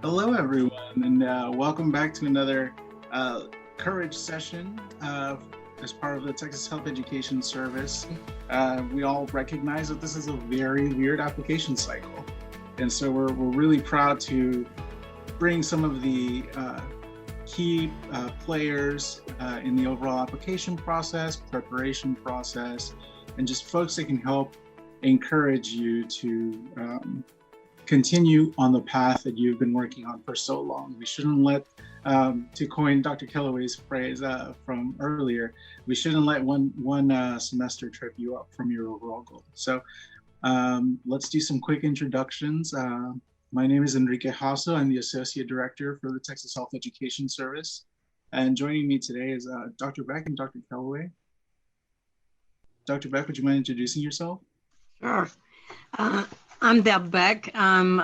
Hello, everyone, and welcome back to another Courage session as part of the Texas Health Education Service. We all recognize that this is a very weird application cycle, and so we're really proud to bring some of the key players in the overall application process, preparation process, and just folks that can help encourage you to continue on the path that you've been working on for so long. We shouldn't let, to coin Dr. Kellaway's phrase from earlier, we shouldn't let one semester trip you up from your overall goal. So let's do some quick introductions. My name is Enrique Hasso. I'm the Associate Director for the Texas Health Education Service. And joining me today is Dr. Beck and Dr. Kellaway. Dr. Beck, would you mind introducing yourself? Sure. I'm Deb Beck. I'm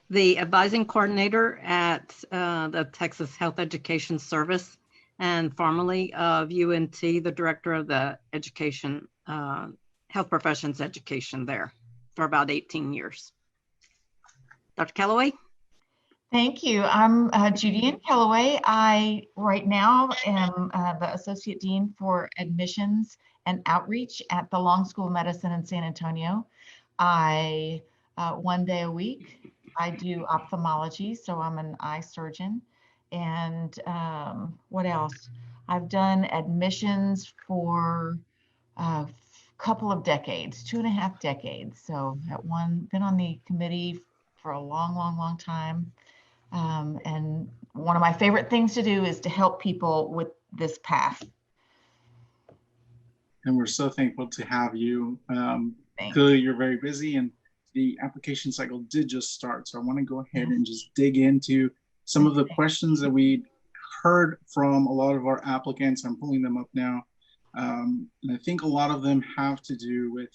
the advising coordinator at the Texas Health Education Service, and formerly of UNT, the director of the education, health professions education there for about 18 years. Dr. Kellaway? Thank you. I'm Judianne Kellaway. I right now am the Associate Dean for Admissions and Outreach at the Long School of Medicine in San Antonio. I, one day a week, I do ophthalmology, so I'm an eye surgeon. And what else? I've done admissions for a couple of decades, 2.5 decades. So been on the committee for a long time. And one of my favorite things to do is to help people with this path. And we're so thankful to have you. Clearly you're very busy and the application cycle did just start. So I want to go ahead and just dig into some of the questions that we heard from a lot of our applicants. I'm pulling them up now. And I think a lot of them have to do with,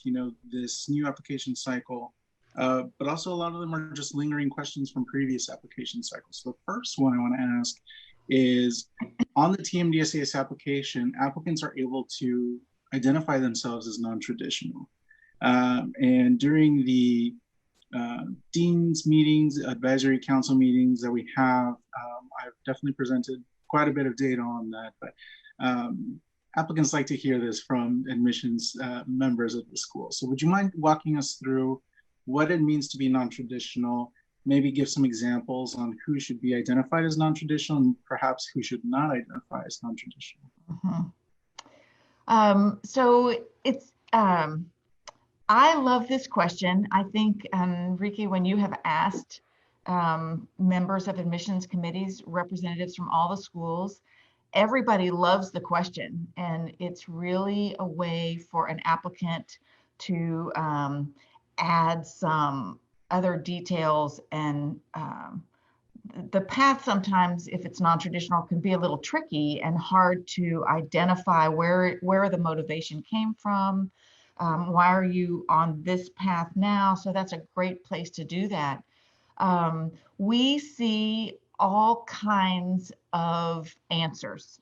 this new application cycle, but also a lot of them are just lingering questions from previous application cycles. So the first one I want to ask is, on the TMDSAS application, applicants are able to identify themselves as non-traditional. And during the dean's meetings, advisory council meetings that we have, I've definitely presented quite a bit of data on that, but applicants like to hear this from admissions members of the school. So would you mind walking us through what it means to be non-traditional, maybe give some examples on who should be identified as non-traditional and perhaps who should not identify as non-traditional? So it's, I love this question. I think, Enrique, when you have asked members of admissions committees, representatives from all the schools, everybody loves the question. And it's really a way for an applicant to add some other details. And the path sometimes, if it's non-traditional, can be a little tricky and hard to identify where the motivation came from. Why are you on this path now? So that's a great place to do that. We see all kinds of answers.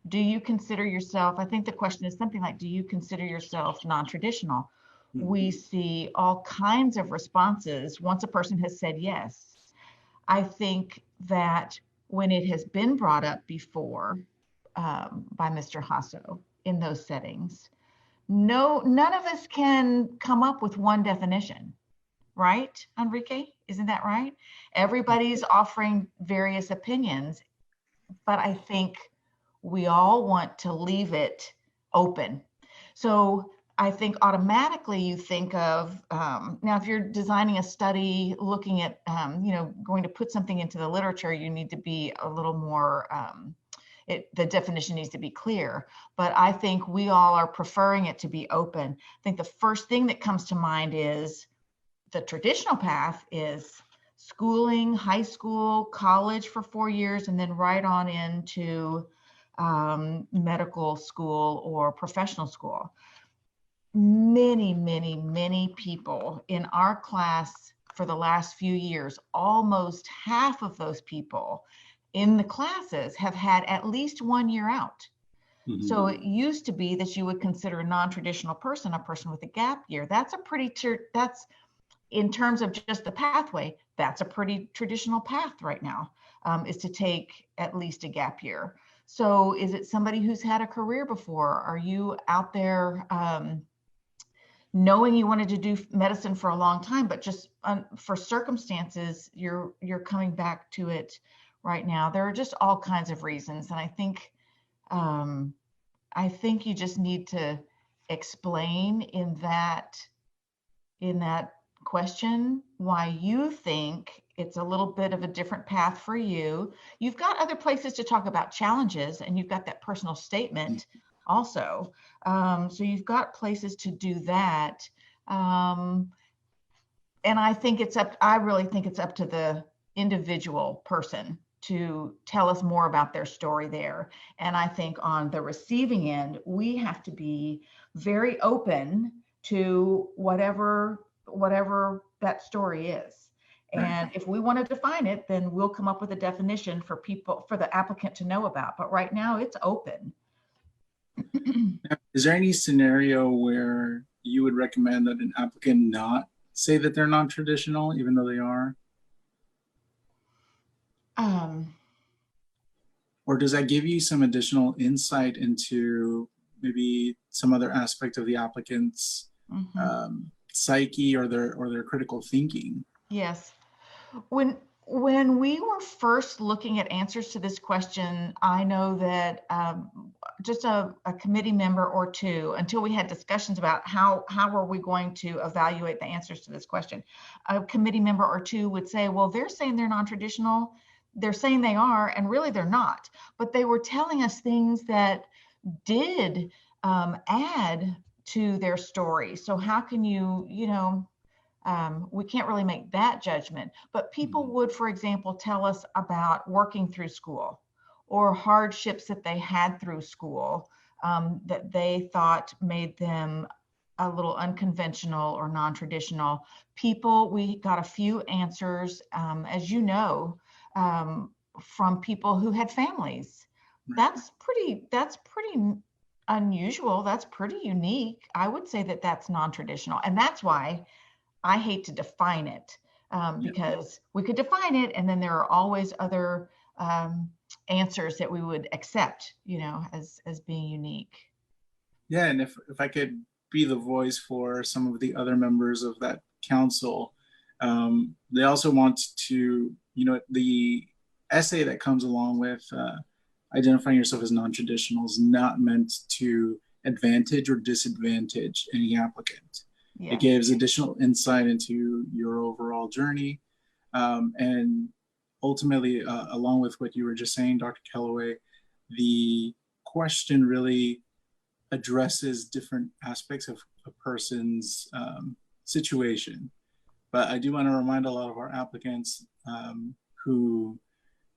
Do you consider yourself, I think the question is something like, do you consider yourself non-traditional? We see all kinds of responses once a person has said yes. I think that when it has been brought up before by Mr. Hasso in those settings, none of us can come up with one definition, right, Enrique? Isn't that right? Everybody's offering various opinions, but I think we all want to leave it open. So I think automatically you think of, now if you're designing a study, looking at, going to put something into the literature, you need to be a little more, the definition needs to be clear, but I think we all are preferring it to be open. I think the first thing that comes to mind is the traditional path is schooling, high school, college for 4 years, and then right on into medical school or professional school. Many people in our class for the last few years, almost half of those people in the classes have had at least 1 year out. So it used to be that you would consider a non-traditional person, a person with a gap year. That's a pretty, that's in terms of just the pathway, that's a pretty traditional path right now, is to take at least a gap year. So is it somebody who's had a career before? Are you out there knowing you wanted to do medicine for a long time, but just for circumstances, you're coming back to it right now? There are just all kinds of reasons. And I think you just need to explain in that question why you think it's a little bit of a different path for you. You've got other places to talk about challenges, and you've got that personal statement also. So you've got places to do that. And I really think it's up to the individual person to tell us more about their story there. And I think on the receiving end, we have to be very open to whatever that story is. And if we want to define it, then we'll come up with a definition for the applicant to know about. But right now it's open. Is there any scenario where you would recommend that an applicant not say that they're non-traditional, even though they are? Or does that give you some additional insight into maybe some other aspect of the applicant's psyche or their critical thinking? Yes. When we were first looking at answers to this question, I know that just a committee member or two, until we had discussions about how are we going to evaluate the answers to this question, a committee member or two would say, well, they're saying they're non-traditional. They're saying they are, and really they're not. But they were telling us things that did add to their story. So how can we can't really make that judgment. But people would, for example, tell us about working through school or hardships that they had through school that they thought made them a little unconventional or non-traditional. We got a few answers, as you know, from people who had families. That's pretty unusual. That's pretty unique. I would say that that's non-traditional. And that's why I hate to define it, because we could define it and then there are always other answers that we would accept, as being unique. Yeah, and if I could be the voice for some of the other members of that council, they also want to, the essay that comes along with identifying yourself as non-traditional is not meant to advantage or disadvantage any applicant. Yeah. It gives additional insight into your overall journey. And ultimately, along with what you were just saying, Dr. Kellaway, the question really addresses different aspects of a person's situation. But I do want to remind a lot of our applicants who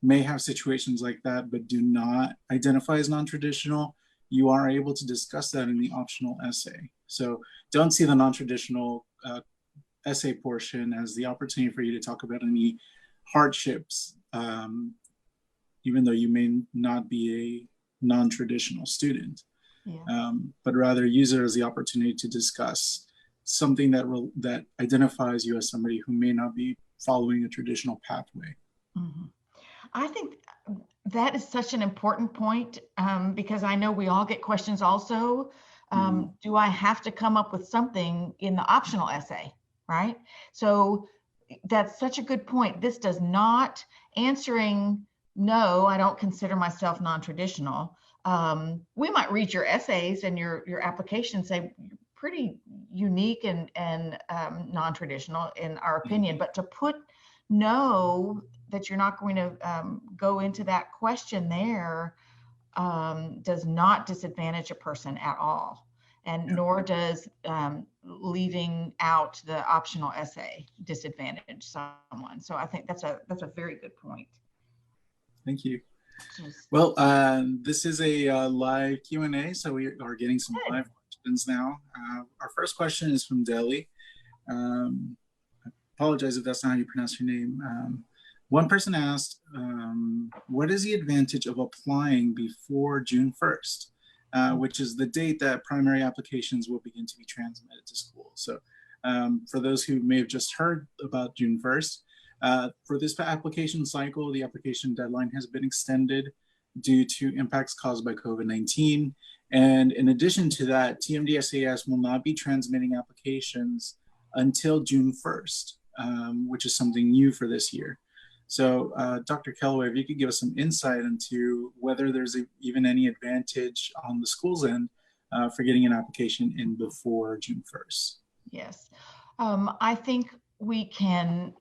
may have situations like that, but do not identify as non-traditional, you are able to discuss that in the optional essay. So don't see the non-traditional essay portion as the opportunity for you to talk about any hardships, even though you may not be a non-traditional student, but rather use it as the opportunity to discuss something that identifies you as somebody who may not be following a traditional pathway. Mm-hmm. I think that is such an important point, because I know we all get questions also. Do I have to come up with something in the optional essay, right? So that's such a good point. This does not answering, no, I don't consider myself non-traditional. We might read your essays and your application, say pretty unique and non-traditional in our opinion, but to put no, that you're not going to go into that question there does not disadvantage a person at all. And nor does leaving out the optional essay disadvantage someone. So I think that's a very good point. Thank you. Well, this is a live Q&A, so we are getting some live questions now. Our first question is from Delhi. I apologize if that's not how you pronounce your name. One person asked, what is the advantage of applying before June 1st, which is the date that primary applications will begin to be transmitted to schools? So for those who may have just heard about June 1st, For this application cycle, the application deadline has been extended due to impacts caused by COVID-19. And in addition to that, TMDSAS will not be transmitting applications until June 1st, which is something new for this year. So Dr. Kellaway, if you could give us some insight into whether there's even any advantage on the school's end for getting an application in before June 1st. Yes, I think we can,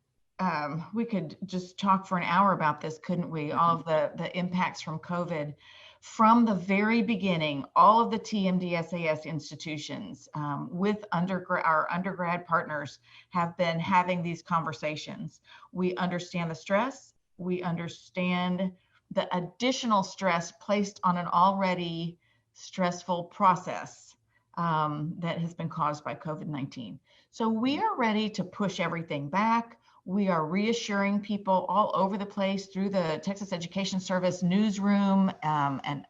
we could just talk for an hour about this, couldn't we? All of the impacts from COVID. From the very beginning, all of the TMDSAS institutions with our undergrad partners have been having these conversations. We understand the stress. We understand the additional stress placed on an already stressful process that has been caused by COVID-19. So we are ready to push everything back. We are reassuring people all over the place through the Texas Education Service newsroom, and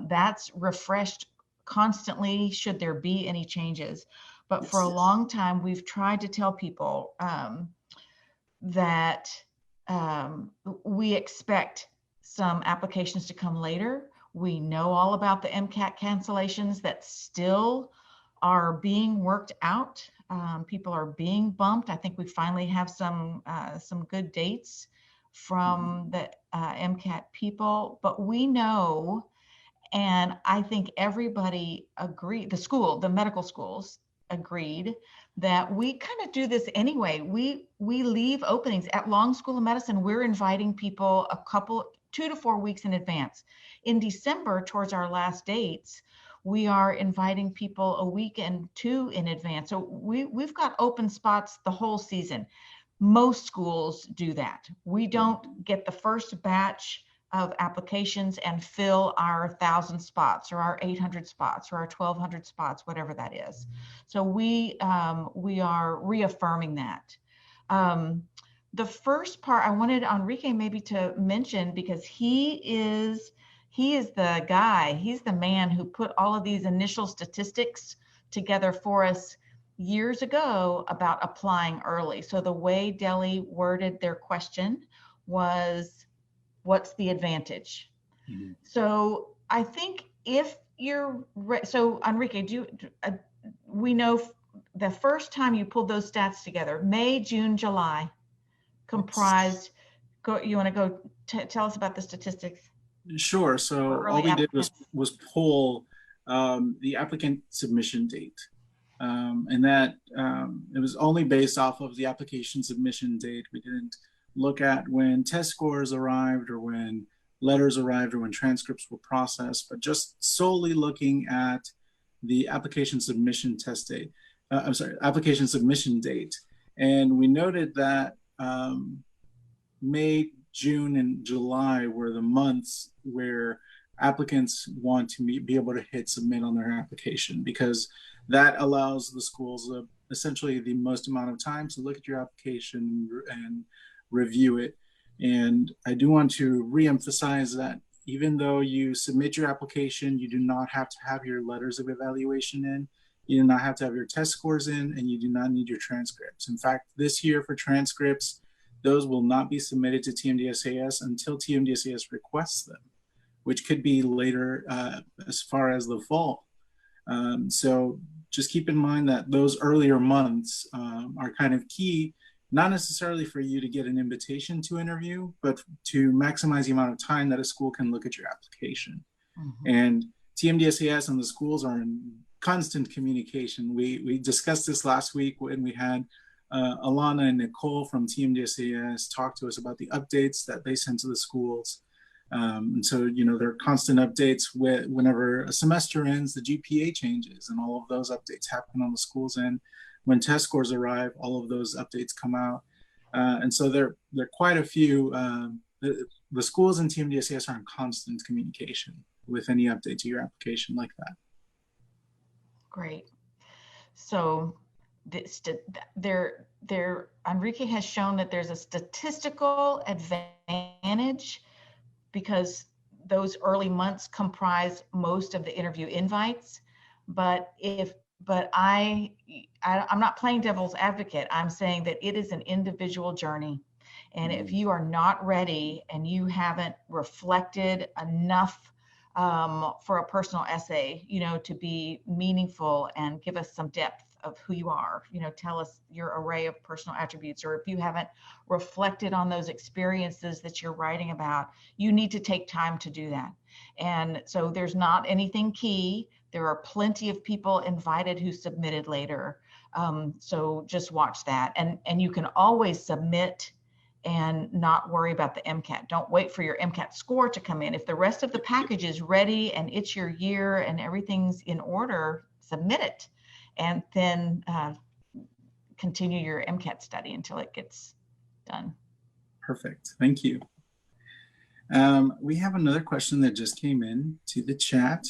that's refreshed constantly should there be any changes. But for a long time, we've tried to tell people that we expect some applications to come later. We know all about the MCAT cancellations that still are being worked out. People are being bumped. I think we finally have some good dates from the MCAT people, but we know, and I think everybody agreed, the medical schools agreed, that we kind of do this anyway. We leave openings at Long School of Medicine. We're inviting people 2 to 4 weeks in advance. In December, towards our last dates, we are inviting people a week and 2 in advance. So we've got open spots the whole season. Most schools do that. We don't get the first batch of applications and fill our 1,000 spots or our 800 spots or our 1,200 spots, whatever that is. So we are reaffirming that. The first part I wanted Enrique maybe to mention, because he is the guy, he's the man who put all of these initial statistics together for us years ago about applying early. So the way Delhi worded their question was, what's the advantage? Mm-hmm. So I think if you're, so Enrique, we know the first time you pulled those stats together, May, June, July, comprised, you want to go tell us about the statistics? Sure. So all we did was pull the applicant submission date. And that it was only based off of the application submission date. We didn't look at when test scores arrived or when letters arrived or when transcripts were processed, but just solely looking at the application submission test date. Application submission date. And we noted that May, June, and July were the months where applicants want to be able to hit submit on their application, because that allows the schools essentially the most amount of time to look at your application and review it. And I do want to reemphasize that even though you submit your application, you do not have to have your letters of evaluation in, you do not have to have your test scores in, and you do not need your transcripts. In fact, this year for transcripts, those will not be submitted to TMDSAS until TMDSAS requests them, which could be later as far as the fall. So just keep in mind that those earlier months are kind of key, not necessarily for you to get an invitation to interview, but to maximize the amount of time that a school can look at your application. Mm-hmm. And TMDSAS and the schools are in constant communication. We discussed this last week when we had Alana and Nicole from TMDSAS talk to us about the updates that they send to the schools. And so, you know, there are constant updates whenever a semester ends, the GPA changes, and all of those updates happen on the school's end. When test scores arrive, all of those updates come out. And so there are quite a few, the schools and TMDSAS are in constant communication with any update to your application like that. Great. So Enrique has shown that there's a statistical advantage because those early months comprise most of the interview invites. But I'm not playing devil's advocate. I'm saying that it is an individual journey. And if you are not ready and you haven't reflected enough for a personal essay, to be meaningful and give us some depth of who you are, tell us your array of personal attributes, or if you haven't reflected on those experiences that you're writing about, you need to take time to do that. And so there's not anything key. There are plenty of people invited who submitted later. So just watch that. And you can always submit and not worry about the MCAT. Don't wait for your MCAT score to come in. If the rest of the package is ready and it's your year and everything's in order, submit it. And then continue your MCAT study until it gets done. Perfect. Thank you. We have another question that just came in to the chat,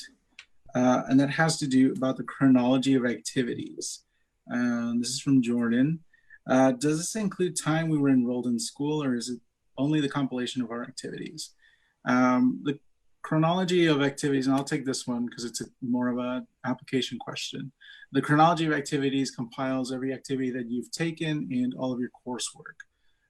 and that has to do about the chronology of activities. This is from Jordan. Does this include time we were enrolled in school, or is it only the compilation of our activities? The chronology of activities, and I'll take this one because it's more of an application question. The chronology of activities compiles every activity that you've taken and all of your coursework.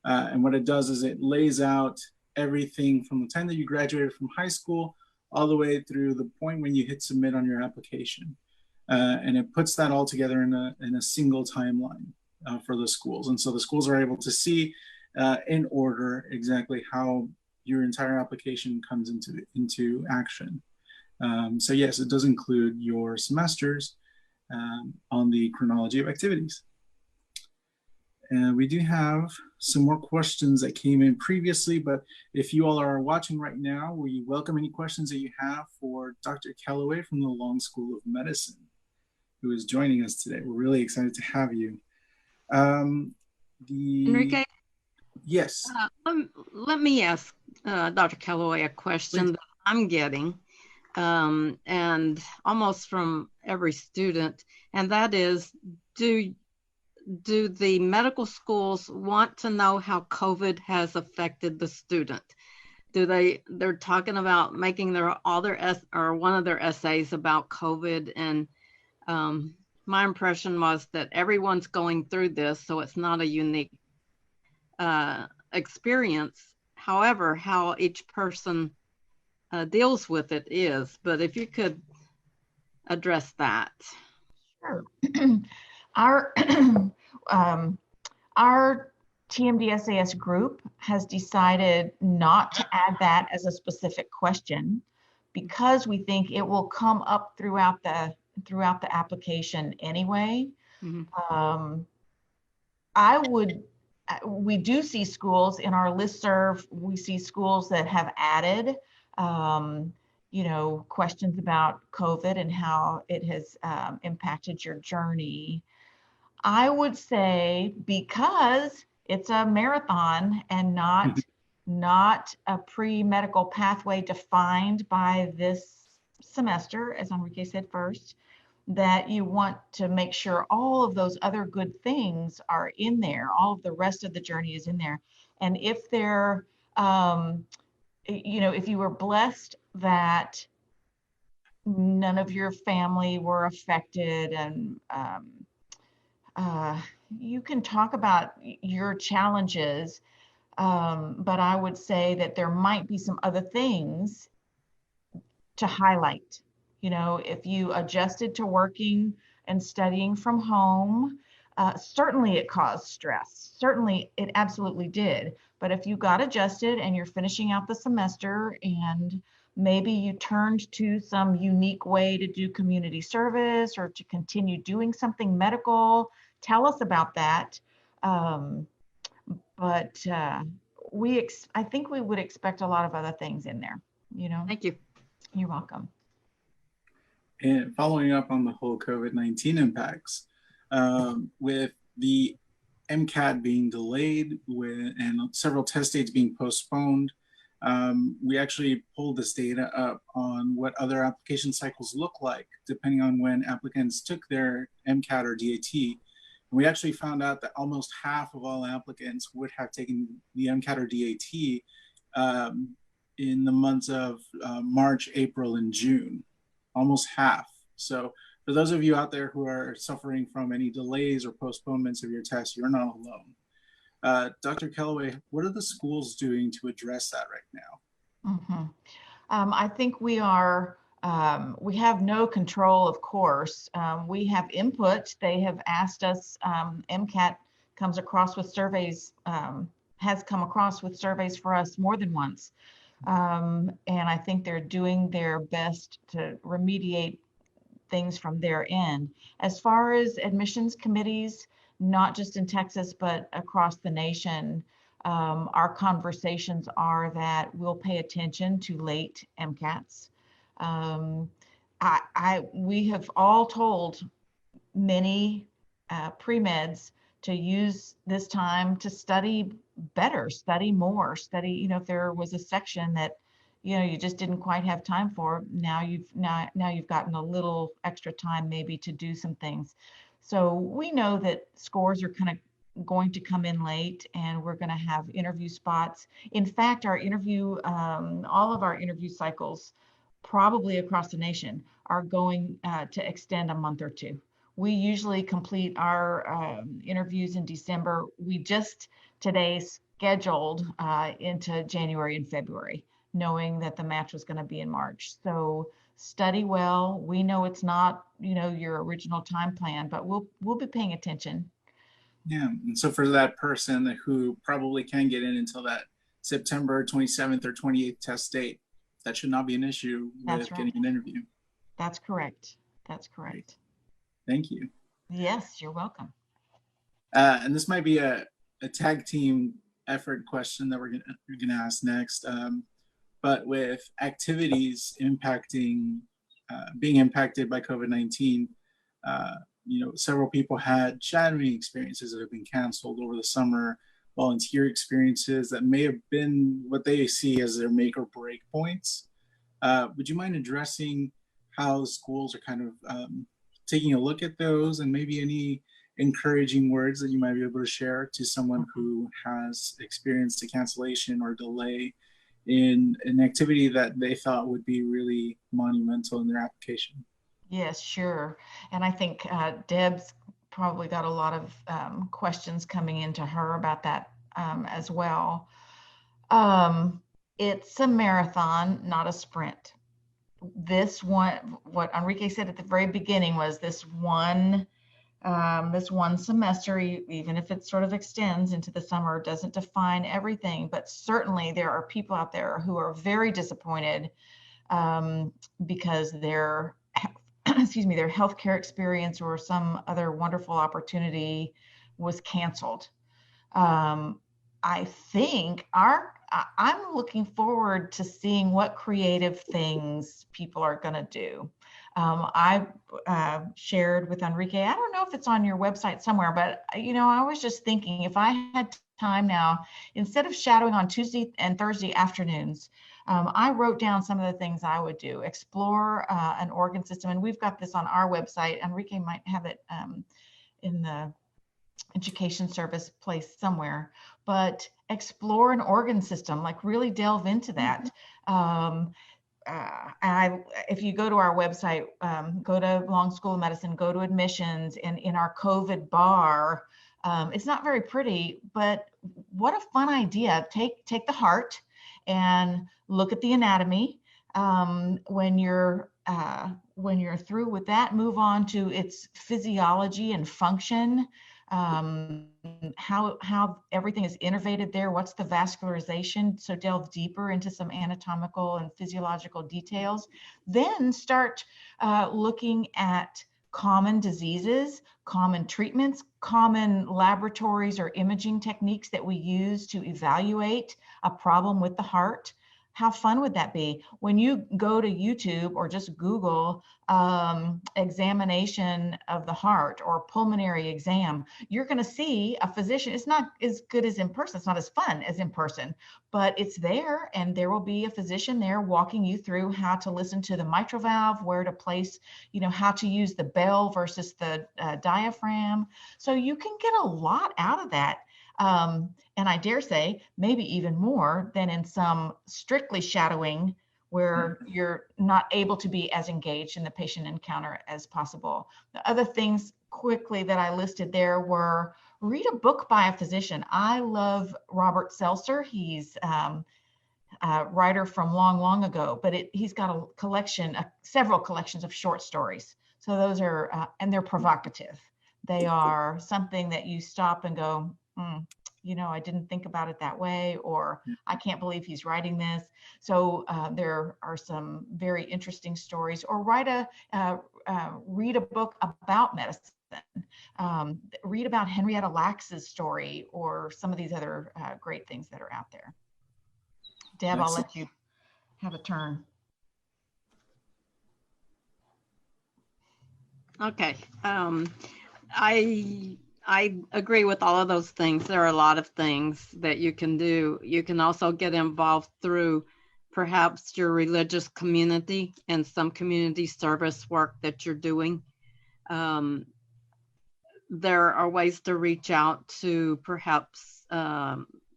And what it does is it lays out everything from the time that you graduated from high school all the way through the point when you hit submit on your application. And it puts that all together in a single timeline for the schools. And so the schools are able to see in order exactly how your entire application comes into action. So yes, it does include your semesters on the chronology of activities. And we do have some more questions that came in previously, but if you all are watching right now, we welcome any questions that you have for Dr. Kellaway from the Long School of Medicine, who is joining us today. We're really excited to have you. Enrique? Yes. Let me ask Dr. Kellaway a question that I'm getting, and almost from every student, and that is, do the medical schools want to know how COVID has affected the student? They're talking about making one of their essays about COVID, and my impression was that everyone's going through this, so it's not a unique experience. However, how each person deals with it is. But if you could address that. Sure. Our TMDSAS group has decided not to add that as a specific question because we think it will come up throughout the application anyway. Mm-hmm. We do see schools in our listserv. We see schools that have added, questions about COVID and how it has impacted your journey. I would say because it's a marathon and not a pre-medical pathway defined by this semester, as Enrique said first, that you want to make sure all of those other good things are in there. All of the rest of the journey is in there. And if they're, if you were blessed that none of your family were affected, and you can talk about your challenges, but I would say that there might be some other things to highlight. If you adjusted to working and studying from home, certainly it caused stress. Certainly it absolutely did. But if you got adjusted and you're finishing out the semester and maybe you turned to some unique way to do community service or to continue doing something medical, tell us about that. But I think we would expect a lot of other things in there. Thank you. You're welcome. And following up on the whole COVID-19 impacts, with the MCAT being delayed and several test dates being postponed, we actually pulled this data up on what other application cycles look like depending on when applicants took their MCAT or DAT. And we actually found out that almost half of all applicants would have taken the MCAT or DAT in the months of March, April, and June, almost half. So for those of you out there who are suffering from any delays or postponements of your tests, you're not Dr. Kellaway, what are the schools doing to address that right now? I think we are, we have no control, of course. We have input. They have asked us, MCAT comes across with surveys, has come across with surveys for us more than once. And I think they're doing their best to remediate things from their end. As far as admissions committees, not just in Texas, but across the nation, our conversations are that we'll pay attention to late MCATs. We have all told many pre-meds to use this time to study better, study more, study, if there was a section that, you just didn't quite have time for, now you've gotten a little extra time maybe to do some things. So we know that scores are kind of going to come in late, and we're going to have interview spots. In fact, our interview, all of our interview cycles, probably across the nation, are going to extend a month or two. We usually complete our interviews in December. We just today scheduled into January and February, knowing that the match was going to be in March. So study well. We know it's not, your original time plan, but we'll be paying attention. Yeah, and so for that person who probably can't get in until that September 27th or 28th test date, that should not be an issue with getting an interview. That's correct. That's correct. Thank you. Yes, you're welcome. And this might be a tag team effort question that we're gonna ask next. But with activities impacting, being impacted by COVID-19, several people had shadowing experiences that have been canceled over the summer, volunteer experiences that may have been what they see as their make or break points. Would you mind addressing how schools are kind of taking a look at those, and maybe any encouraging words that you might be able to share to someone who has experienced a cancellation or delay in an activity that they thought would be really monumental in their application? Yes, sure. And I think Deb's probably got a lot of questions coming into her about that as well. It's a marathon, not a sprint. This one, what Enrique said at the very beginning, was this one semester, even if it sort of extends into the summer, doesn't define everything. But certainly there are people out there who are very disappointed because their their healthcare experience or some other wonderful opportunity was canceled. I think I'm looking forward to seeing what creative things people are going to do. I shared with Enrique, I don't know if it's on your website somewhere, but I was just thinking, if I had time now, instead of shadowing on Tuesday and Thursday afternoons, I wrote down some of the things I would do. Explore an organ system, and we've got this on our website. Enrique might have it in the education service place somewhere, but explore an organ system, like really delve into that. If you go to our website, go to Long School of Medicine, go to admissions, and in our COVID bar, it's not very pretty, but what a fun idea. Take the heart and look at the anatomy. When you're through with that, move on to its physiology and function. How everything is innervated there, what's the vascularization, so delve deeper into some anatomical and physiological details. Then start looking at common diseases, common treatments, common laboratories or imaging techniques that we use to evaluate a problem with the heart. How fun would that be? When you go to YouTube or just Google examination of the heart or pulmonary exam, you're going to see a physician. It's not as good as in person. It's not as fun as in person, but it's there, and there will be a physician there walking you through how to listen to the mitral valve, where to place, how to use the bell versus the diaphragm. So you can get a lot out of that. And I dare say maybe even more than in some strictly shadowing where you're not able to be as engaged in the patient encounter as possible. The other things quickly that I listed there were read a book by a physician. I love Robert Seltzer. He's a writer from long, long ago, but he's got a collection, several collections of short stories. So those are, and they're provocative. They are something that you stop and go, you know, I didn't think about it that way, or I can't believe he's writing this. So there are some very interesting stories. Or read a book about medicine. Read about Henrietta Lacks's story, or some of these other great things that are out there. Deb, I'll let you have a turn. Okay. I agree with all of those things. There are a lot of things that you can do. You can also get involved through perhaps your religious community and some community service work that you're doing. There are ways to reach out to perhaps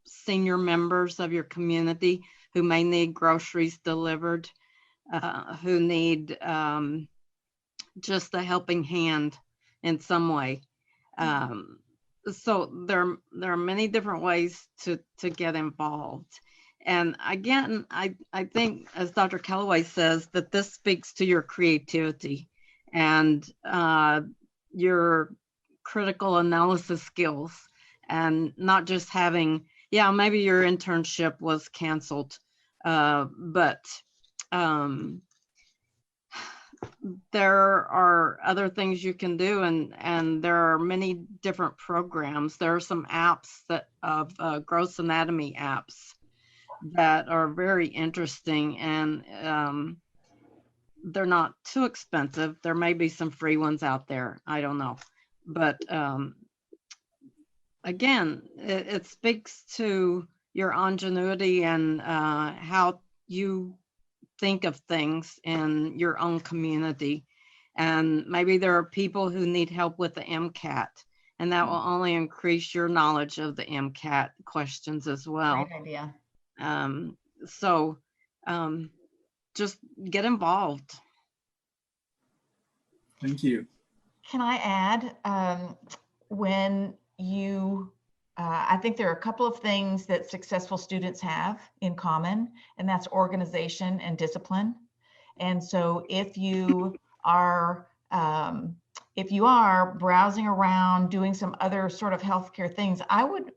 senior members of your community who may need groceries delivered, who need just a helping hand in some way. So there are many different ways to get involved. And again, I think, as Dr. Kellaway says, that this speaks to your creativity and your critical analysis skills, and not just having, yeah, maybe your internship was canceled, but there are other things you can do, and there are many different programs. There are some apps that of gross anatomy apps that are very interesting, and they're not too expensive. There may be some free ones out there, I don't know, but again, it speaks to your ingenuity and how you think of things in your own community. And maybe there are people who need help with the MCAT, and that will only increase your knowledge of the MCAT questions as well. Great idea. So just get involved. Thank you. Can I add, when you, I think there are a couple of things that successful students have in common, and that's organization and discipline. And so if you are browsing around doing some other sort of healthcare things, I would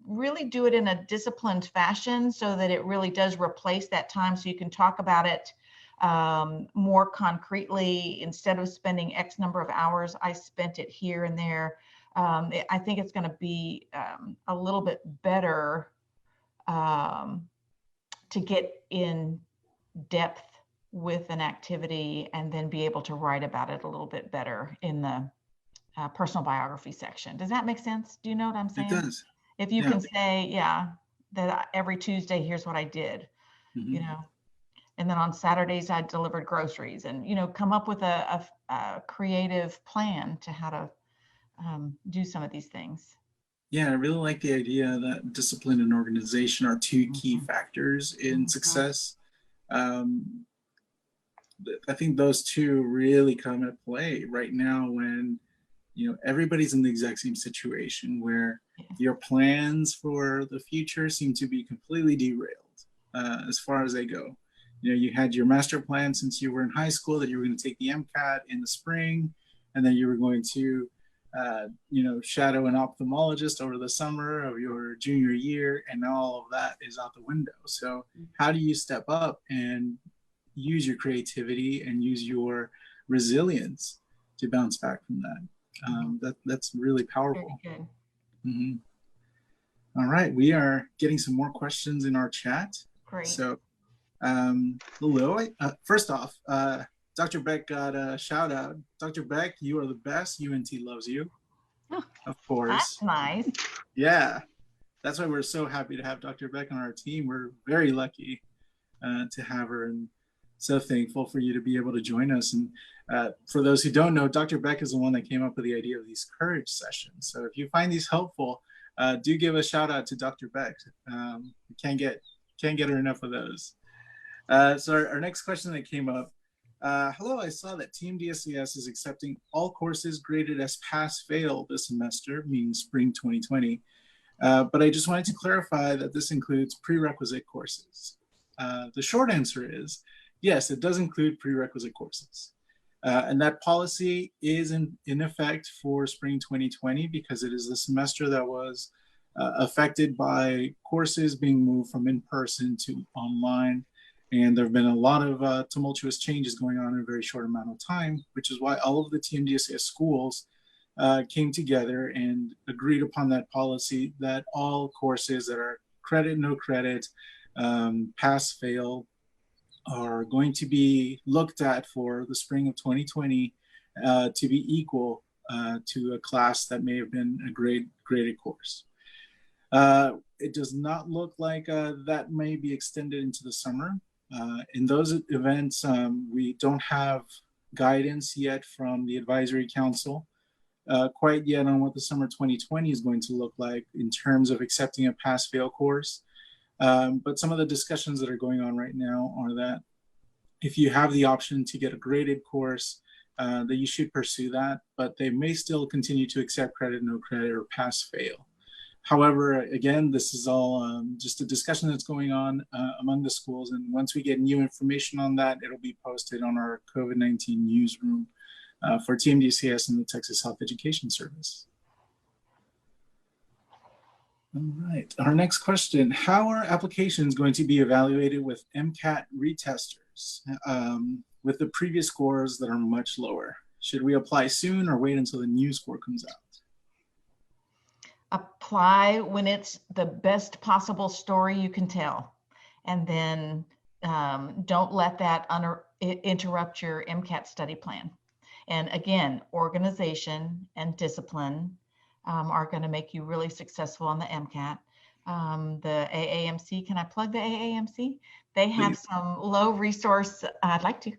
really do it in a disciplined fashion so that it really does replace that time, so you can talk about it more concretely. Instead of spending X number of hours, I spent it here and there. I think it's going to be a little bit better to get in depth with an activity and then be able to write about it a little bit better in the personal biography section. Does that make sense? Do you know what I'm saying? It does. If you can say, yeah, that every Tuesday, here's what I did, you know, and then on Saturdays, I delivered groceries, and, you know, come up with a creative plan to how to do some of these things. Yeah, I really like the idea that discipline and organization are two key factors in success. I think those two really come at play right now when, you know, everybody's in the exact same situation where your plans for the future seem to be completely derailed as far as they go. You know, you had your master plan since you were in high school that you were going to take the MCAT in the spring, and then you were going to you know, shadow an ophthalmologist over the summer of your junior year, and now all of that is out the window. So how do you step up and use your creativity and use your resilience to bounce back from that? That's really powerful. Very good. All right, we are getting some more questions in our chat. Great. So hello, first off, Dr. Beck got a shout out. Dr. Beck, you are the best. UNT loves you. Oh, of course. That's nice. Yeah, that's why we're so happy to have Dr. Beck on our team. We're very lucky to have her, and so thankful for you to be able to join us. And for those who don't know, Dr. Beck is the one that came up with the idea of these courage sessions. So if you find these helpful, do give a shout out to Dr. Beck. Can't get her enough of those. So our next question that came up Hello, I saw that TMDSCS is accepting all courses graded as pass-fail this semester, meaning spring 2020. But I just wanted to clarify that this includes prerequisite courses. The short answer is, yes, it does include prerequisite courses. And that policy is in effect for spring 2020 because it is the semester that was affected by courses being moved from in-person to online. And there have been a lot of tumultuous changes going on in a very short amount of time, which is why all of the TMDSCS schools came together and agreed upon that policy that all courses that are credit, no credit, pass, fail, are going to be looked at for the spring of 2020 to be equal to a class that may have been a graded course. It does not look like that may be extended into the summer. In those events, we don't have guidance yet from the advisory council quite yet on what the summer 2020 is going to look like in terms of accepting a pass-fail course. But some of the discussions that are going on right now are that if you have the option to get a graded course, that you should pursue that, but they may still continue to accept credit, no credit, or pass-fail. However, again, this is all just a discussion that's going on among the schools. And once we get new information on that, it'll be posted on our COVID-19 newsroom for TMDCS and the Texas Health Education Service. All right, our next question. How are applications going to be evaluated with MCAT retesters with the previous scores that are much lower? Should we apply soon or wait until the new score comes out? Apply when it's the best possible story you can tell. And then don't let that interrupt your MCAT study plan. And again, organization and discipline are going to make you really successful on the MCAT. The AAMC, can I plug the AAMC? They have some low resource, I'd like to,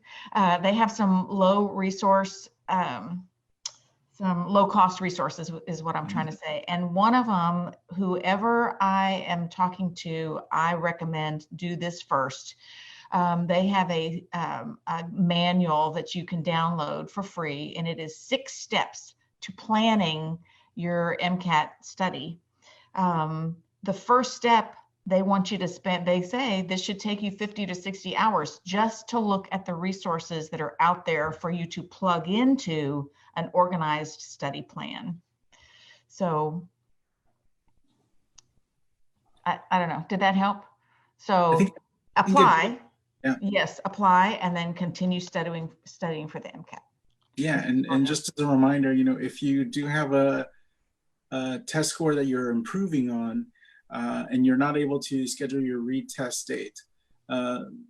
they have some low resource, some low cost resources is what I'm trying to say. And one of them, whoever I am talking to, I recommend do this first. They have a manual that you can download for free, and it is 6 steps to planning your MCAT study. The first step, they want you to spend, they say this should take you 50 to 60 hours just to look at the resources that are out there for you to plug into an organized study plan. So I don't know, did that help? So apply, yes, apply, and then continue studying for the MCAT. Yeah, and just as a reminder, you know, if you do have a test score that you're improving on, and you're not able to schedule your retest date,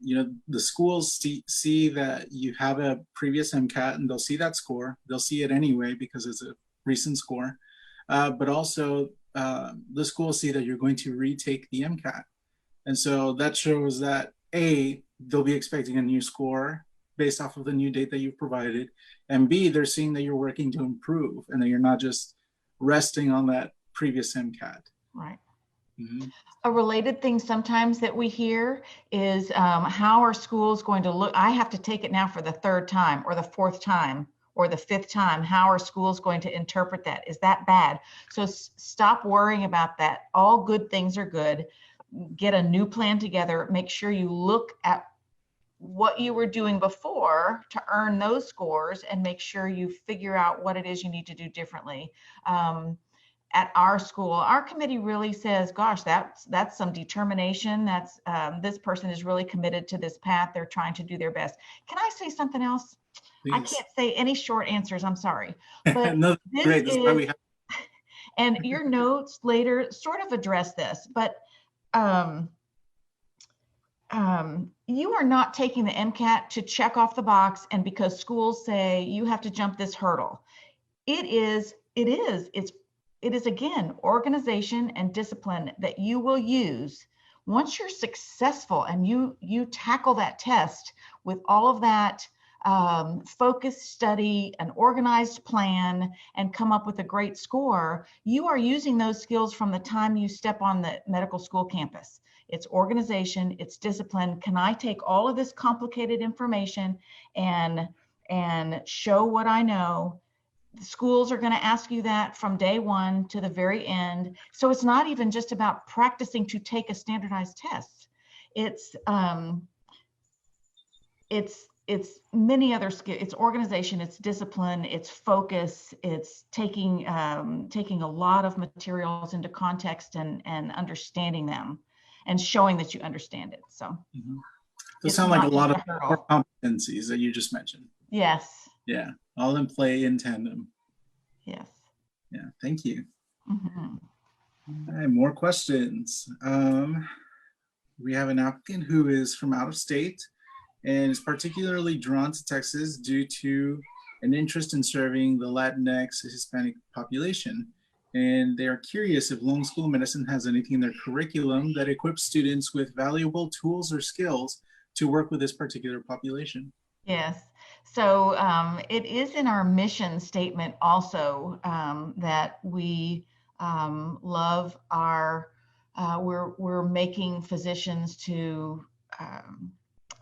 you know, the schools see that you have a previous MCAT and they'll see that score. They'll see it anyway because it's a recent score. But also the schools see that you're going to retake the MCAT. And so that shows that A, they'll be expecting a new score based off of the new date that you've provided. And B, they're seeing that you're working to improve and that you're not just resting on that previous MCAT. Right. Mm-hmm. A related thing sometimes that we hear is how are schools going to look? I have to take it now for the 3rd time or the 4th time or the 5th time. How are schools going to interpret that? Is that bad? So stop worrying about that. All good things are good. Get a new plan together. Make sure you look at what you were doing before to earn those scores and make sure you figure out what it is you need to do differently. At our school, our committee really says, gosh, that's some determination. That's this person is really committed to this path. They're trying to do their best. Can I say something else? Please. I can't say any short answers. I'm sorry. But no, this great. Is why we have... And your notes later sort of address this, but you are not taking the MCAT to check off the box and because schools say you have to jump this hurdle. It is again, organization and discipline that you will use. Once you're successful and you tackle that test with all of that focus study, an organized plan, and come up with a great score, you are using those skills from the time you step on the medical school campus. It's organization, it's discipline. Can I take all of this complicated information and show what I know? The schools are going to ask you that from day one to the very end. So it's not even just about practicing to take a standardized test. It's many other skills. It's organization, it's discipline, it's focus, it's taking a lot of materials into context and understanding them and showing that you understand it. So those sound like a lot of core competencies that you just mentioned. Yes. Yeah, all in play in tandem. Yes. Yeah, thank you. Mm-hmm. All right, more questions. We have an applicant who is from out of state and is particularly drawn to Texas due to an interest in serving the Latinx Hispanic population. And they are curious if Long School of Medicine has anything in their curriculum that equips students with valuable tools or skills to work with this particular population. Yes. So it is in our mission statement also that we love our, we're making physicians to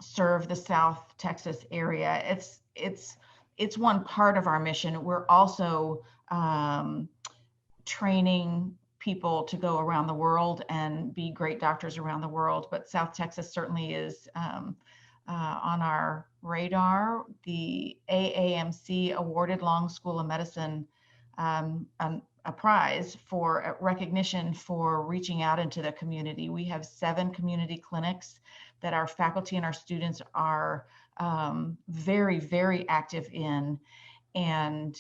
serve the South Texas area. It's one part of our mission. We're also training people to go around the world and be great doctors around the world. But South Texas certainly is on our radar. The AAMC awarded Long School of Medicine a prize for recognition for reaching out into the community. We have 7 community clinics that our faculty and our students are very, very active in. And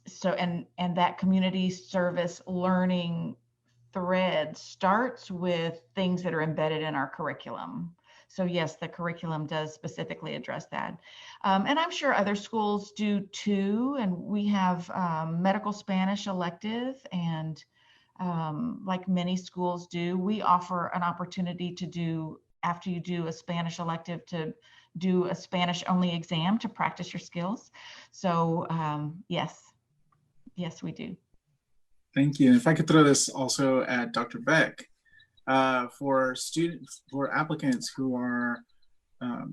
so that community service learning thread starts with things that are embedded in our curriculum. So yes, the curriculum does specifically address that. And I'm sure other schools do too. And we have medical Spanish elective, and like many schools do, we offer an opportunity to do, after you do a Spanish elective, to do a Spanish only exam to practice your skills. So yes, we do. Thank you. And if I could throw this also at Dr. Beck, for applicants who are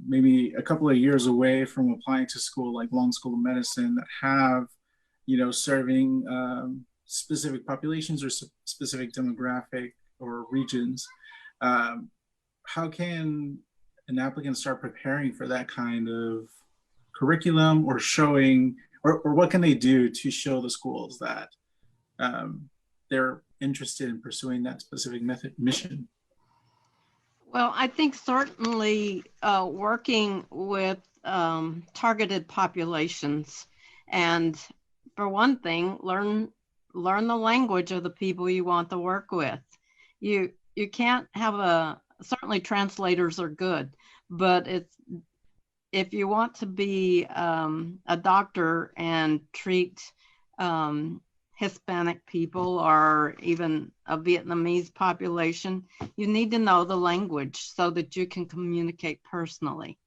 maybe a couple of years away from applying to school like Long School of Medicine that have, serving specific populations or specific demographic or regions, how can an applicant start preparing for that kind of curriculum or showing, or what can they do to show the schools that they're interested in pursuing that specific mission? Well, I think certainly working with targeted populations, and for one thing, learn the language of the people you want to work with. You can't have certainly translators are good, but if you want to be a doctor and treat Hispanic people or even a Vietnamese population, you need to know the language so that you can communicate personally.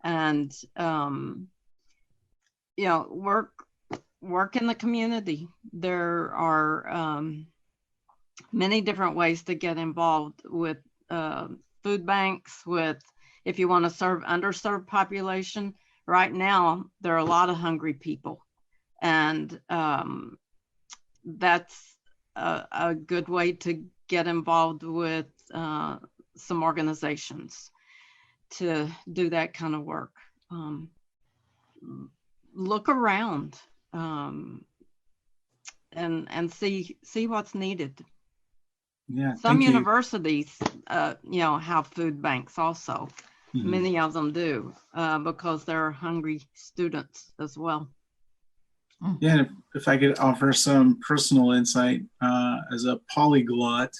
And work in the community. There are many different ways to get involved with food banks, if you want to serve underserved population. Right now, there are a lot of hungry people, and that's a good way to get involved with some organizations to do that kind of work. Look around and see what's needed. Yeah, some universities have food banks also. Mm-hmm. Many of them do because there are hungry students as well. Yeah, if I could offer some personal insight as a polyglot,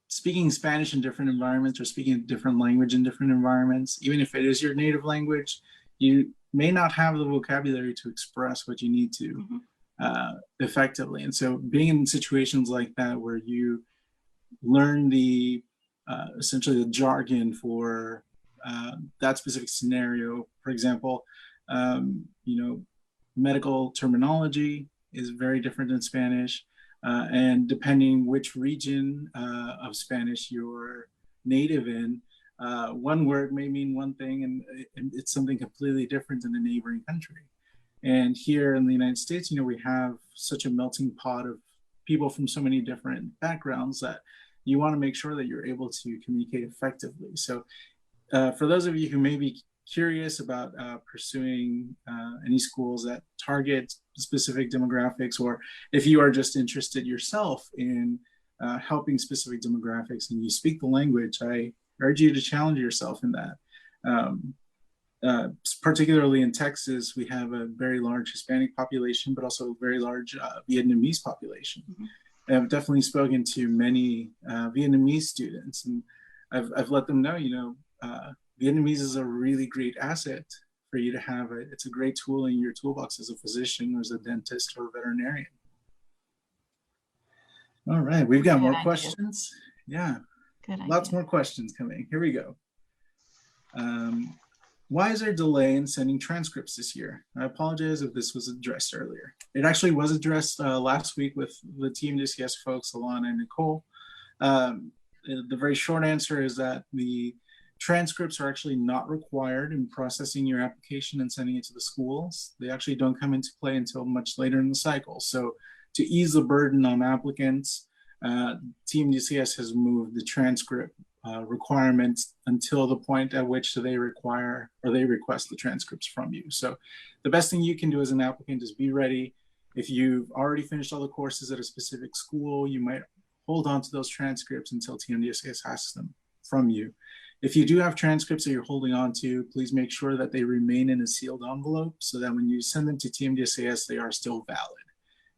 speaking Spanish in different environments or speaking a different language in different environments, even if it is your native language, you may not have the vocabulary to express what you need to mm-hmm. Effectively. And so being in situations like that where you learn the essentially the jargon for that specific scenario. For example, medical terminology is very different in Spanish, and depending which region of Spanish you're native in, one word may mean one thing and it's something completely different in the neighboring country. And here in the United States, we have such a melting pot of people from so many different backgrounds that you want to make sure that you're able to communicate effectively. So for those of you who may be curious about pursuing any schools that target specific demographics, or if you are just interested yourself in helping specific demographics and you speak the language, I urge you to challenge yourself in that. Particularly in Texas, we have a very large Hispanic population, but also a very large Vietnamese population. Mm-hmm. I've definitely spoken to many Vietnamese students, and I've let them know, Vietnamese is a really great asset for you to have. It's a great tool in your toolbox as a physician or as a dentist or a veterinarian. All right, we've got more questions. Yeah, lots more questions coming. Here we go. Why is there a delay in sending transcripts this year? I apologize if this was addressed earlier. It actually was addressed last week with the Team DCS folks, Alana and Nicole. The very short answer is that the transcripts are actually not required in processing your application and sending it to the schools. They actually don't come into play until much later in the cycle. So to ease the burden on applicants, Team DCS has moved the transcript requirements until the point at which they require or they request the transcripts from you. So the best thing you can do as an applicant is be ready. If you've already finished all the courses at a specific school, you might hold on to those transcripts until TMDSAS asks them from you. If you do have transcripts that you're holding on to, please make sure that they remain in a sealed envelope so that when you send them to TMDSAS, they are still valid.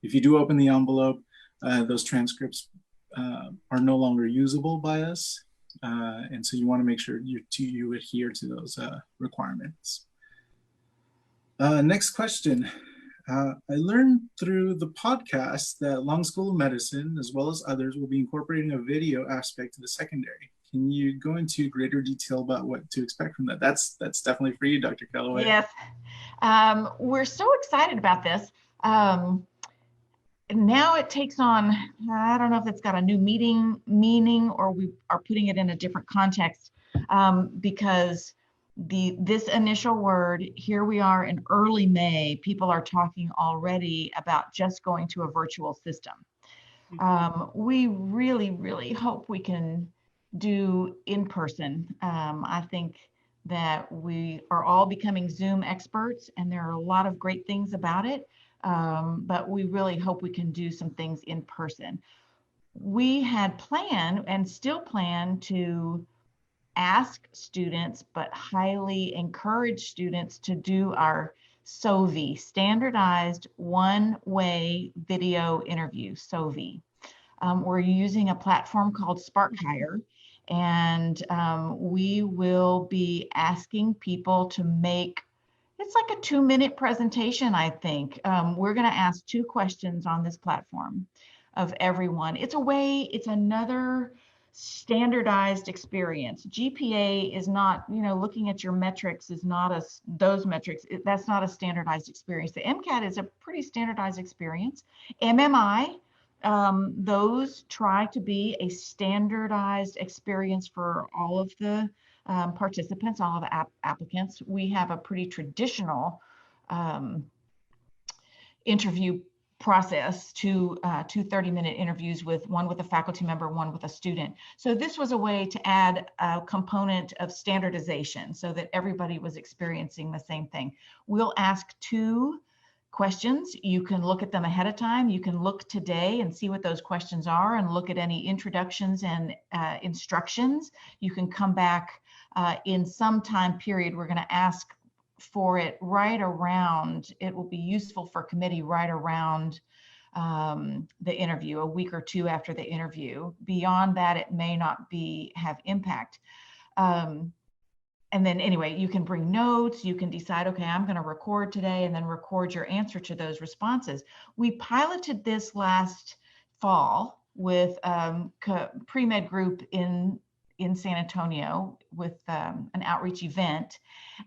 If you do open the envelope, those transcripts are no longer usable by us. And so you want to make sure you adhere to those requirements. Next question. I learned through the podcast that Long School of Medicine, as well as others, will be incorporating a video aspect to the secondary. Can you go into greater detail about what to expect from that? That's definitely for you, Dr. Kellaway. Yes, we're so excited about this. Now it takes on, I don't know if it's got a new meaning or we are putting it in a different context, because this initial word, here we are in early May, people are talking already about just going to a virtual system. We really, really hope we can do in person. I think that we are all becoming Zoom experts and there are a lot of great things about it, but we really hope we can do some things in person. We had planned and still plan to ask students, but highly encourage students to do our SOVI, Standardized One-Way Video Interview, SOVI. We're using a platform called SparkHire, and we will be asking people to make, it's like a 2-minute presentation, I think. We're going to ask 2 questions on this platform of everyone. It's another standardized experience. GPA is not, looking at your metrics is not those metrics. That's not a standardized experience. The MCAT is a pretty standardized experience. MMI, those try to be a standardized experience for all of the participants, all of the applicants. We have a pretty traditional interview process, two 30-minute interviews, one with a faculty member, one with a student. So this was a way to add a component of standardization so that everybody was experiencing the same thing. We'll ask 2 questions. You can look at them ahead of time. You can look today and see what those questions are and look at any introductions and instructions. You can come back in some time period. We're going to ask for it right around, it will be useful for committee right around the interview, a week or 2 after the interview. Beyond that, it may not have impact. And then anyway, you can bring notes, you can decide, okay, I'm going to record today and then record your answer to those responses. We piloted this last fall with pre-med group in in San Antonio with an outreach event.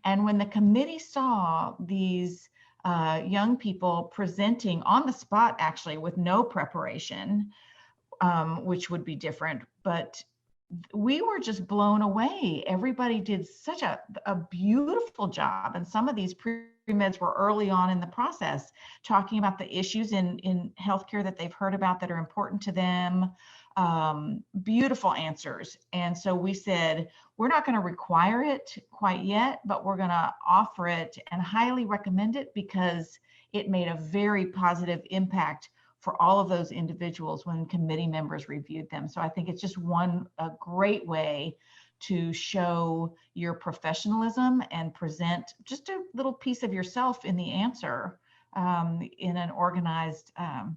And when the committee saw these young people presenting on the spot, actually with no preparation, which would be different, but we were just blown away. Everybody did such a beautiful job. And some of these pre-meds were early on in the process, talking about the issues in healthcare that they've heard about that are important to them. Beautiful answers. And so we said, we're not going to require it quite yet, but we're going to offer it and highly recommend it because it made a very positive impact for all of those individuals when committee members reviewed them. So I think it's just a great way to show your professionalism and present just a little piece of yourself in the answer in an organized and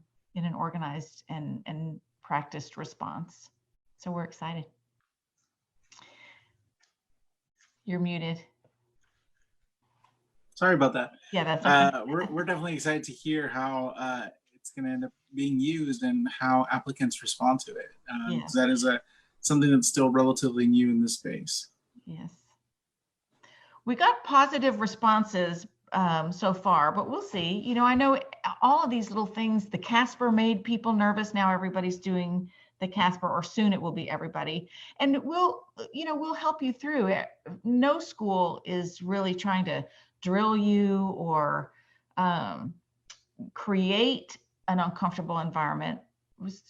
practiced response. So we're excited. You're muted. Sorry about that. Yeah, that's okay. We're definitely excited to hear how it's going to end up being used and how applicants respond to it. Yes. That is something that's still relatively new in this space. Yes. We got positive responses so far, but we'll see. You know, I know all of these little things, the CASPer made people nervous. Now everybody's doing the CASPer, or soon it will be everybody. And we'll help you through it. No school is really trying to drill you or create an uncomfortable environment.